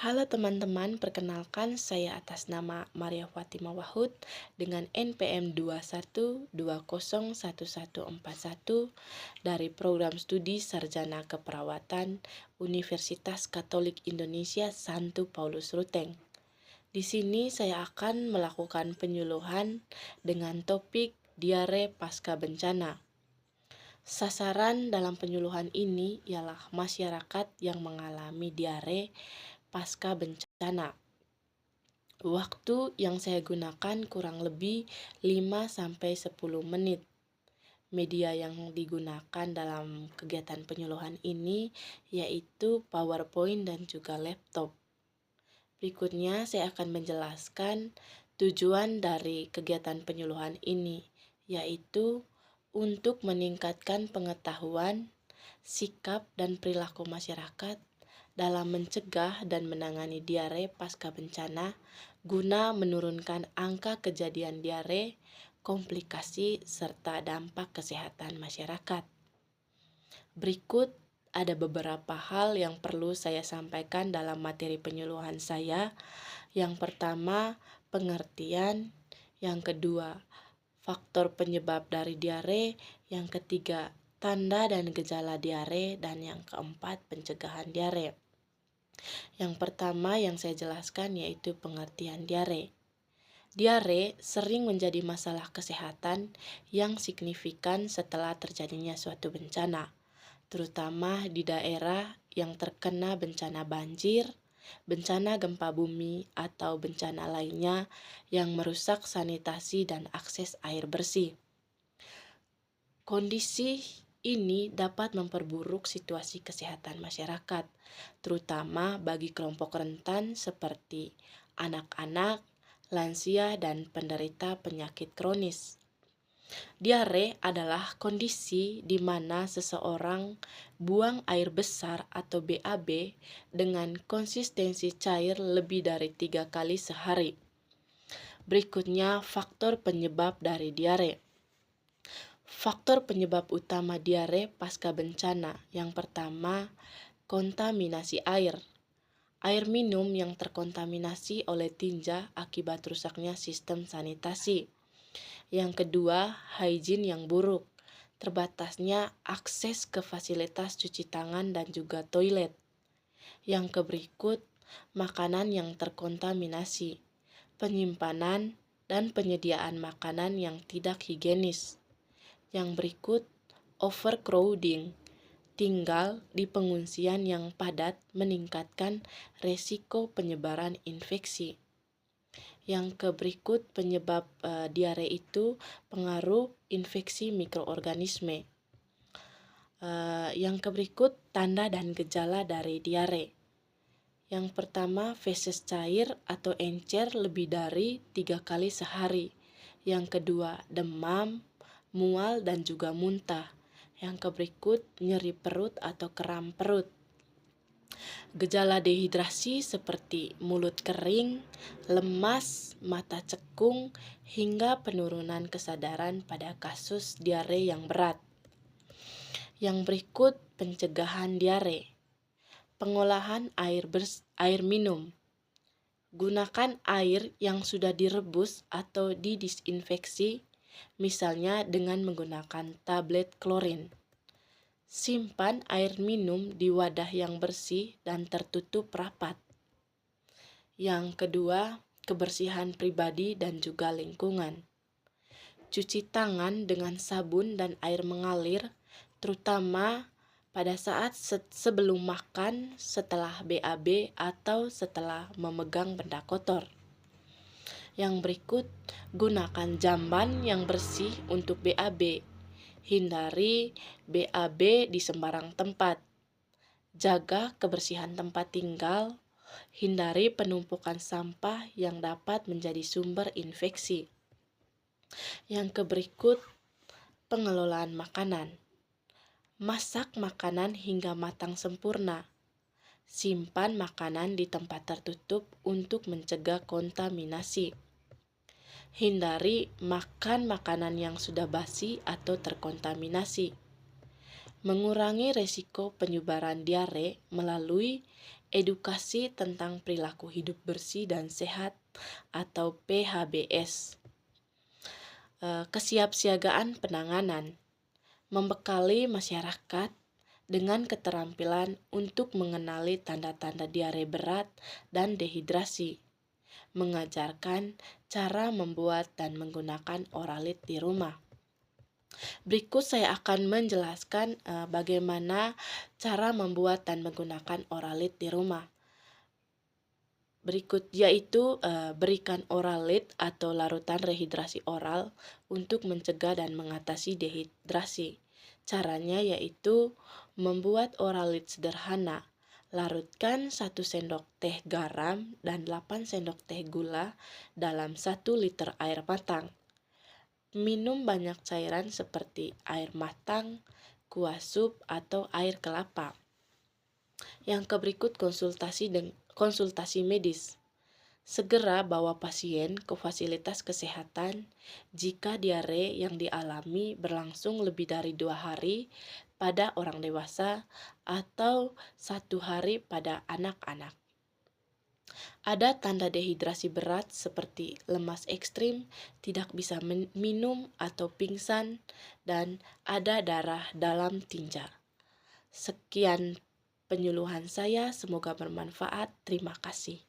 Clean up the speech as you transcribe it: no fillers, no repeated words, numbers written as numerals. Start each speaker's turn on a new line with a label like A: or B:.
A: Halo teman-teman, perkenalkan saya atas nama Maria Fatima Wahud dengan NPM 212011141 dari Program Studi Sarjana Keperawatan Universitas Katolik Indonesia Santo Paulus Ruteng. Di sini saya akan melakukan penyuluhan dengan topik diare pasca bencana. Sasaran dalam penyuluhan ini ialah masyarakat yang mengalami diare pasca bencana. Waktu yang saya gunakan kurang lebih 5-10 menit. Media yang digunakan dalam kegiatan penyuluhan ini yaitu PowerPoint dan juga laptop. Berikutnya saya akan menjelaskan tujuan dari kegiatan penyuluhan ini, yaitu untuk meningkatkan pengetahuan, sikap, dan perilaku masyarakat dalam mencegah dan menangani diare pasca bencana guna menurunkan angka kejadian diare, komplikasi, serta dampak kesehatan masyarakat. Berikut ada beberapa hal yang perlu saya sampaikan dalam materi penyuluhan saya. Yang pertama, pengertian. Yang kedua, faktor penyebab dari diare. Yang ketiga, tanda dan gejala diare. Dan yang keempat, pencegahan diare. Yang pertama yang saya jelaskan yaitu pengertian diare. Diare sering menjadi masalah kesehatan yang signifikan setelah terjadinya suatu bencana, terutama di daerah yang terkena bencana banjir, bencana gempa bumi, atau bencana lainnya yang merusak sanitasi dan akses air bersih. Kondisi ini dapat memperburuk situasi kesehatan masyarakat, terutama bagi kelompok rentan seperti anak-anak, lansia, dan penderita penyakit kronis. Diare adalah kondisi di mana seseorang buang air besar atau BAB dengan konsistensi cair lebih dari 3 kali sehari. Berikutnya, faktor penyebab dari diare. Faktor penyebab utama diare pasca bencana. Yang pertama, kontaminasi air. Air minum yang terkontaminasi oleh tinja akibat rusaknya sistem sanitasi. Yang kedua, hygiene yang buruk. Terbatasnya akses ke fasilitas cuci tangan dan juga toilet. Yang keberikut, makanan yang terkontaminasi. Penyimpanan dan penyediaan makanan yang tidak higienis. Yang berikut, overcrowding. Tinggal di pengungsian yang padat meningkatkan resiko penyebaran infeksi. Yang keberikut penyebab diare itu pengaruh infeksi mikroorganisme. Yang keberikut tanda dan gejala dari diare. Yang pertama, feses cair atau encer lebih dari 3 kali sehari. Yang kedua, demam, mual, dan juga muntah. Yang keberikut, nyeri perut atau kram perut. Gejala dehidrasi seperti mulut kering, lemas, mata cekung, hingga penurunan kesadaran pada kasus diare yang berat. Yang berikut pencegahan diare. Pengolahan air minum. Gunakan air yang sudah direbus atau didisinfeksi, misalnya dengan menggunakan tablet klorin. Simpan air minum di wadah yang bersih dan tertutup rapat. Yang kedua, kebersihan pribadi dan juga lingkungan. Cuci tangan dengan sabun dan air mengalir, terutama pada saat sebelum makan, setelah BAB, atau setelah memegang benda kotor. Yang berikut, gunakan jamban yang bersih untuk BAB. Hindari BAB di sembarang tempat. Jaga kebersihan tempat tinggal. Hindari penumpukan sampah yang dapat menjadi sumber infeksi. Yang keberikut, pengelolaan makanan. Masak makanan hingga matang sempurna. Simpan makanan di tempat tertutup untuk mencegah kontaminasi. Hindari makan makanan yang sudah basi atau terkontaminasi. Mengurangi resiko penyebaran diare melalui edukasi tentang perilaku hidup bersih dan sehat atau PHBS. Kesiapsiagaan penanganan, membekali masyarakat dengan keterampilan untuk mengenali tanda-tanda diare berat dan dehidrasi, mengajarkan cara membuat dan menggunakan oralit di rumah. Berikut saya akan menjelaskan bagaimana cara membuat dan menggunakan oralit di rumah. Berikut yaitu berikan oralit atau larutan rehidrasi oral untuk mencegah dan mengatasi dehidrasi. Caranya yaitu membuat oralit sederhana. Larutkan 1 sendok teh garam dan 8 sendok teh gula dalam 1 liter air matang. Minum banyak cairan seperti air matang, kuah sup, atau air kelapa. Yang berikut konsultasi medis. Segera bawa pasien ke fasilitas kesehatan jika diare yang dialami berlangsung lebih dari 2 hari pada orang dewasa atau 1 hari pada anak-anak. Ada tanda dehidrasi berat seperti lemas ekstrim, tidak bisa minum atau pingsan, dan ada darah dalam tinja. Sekian penyuluhan saya, semoga bermanfaat. Terima kasih.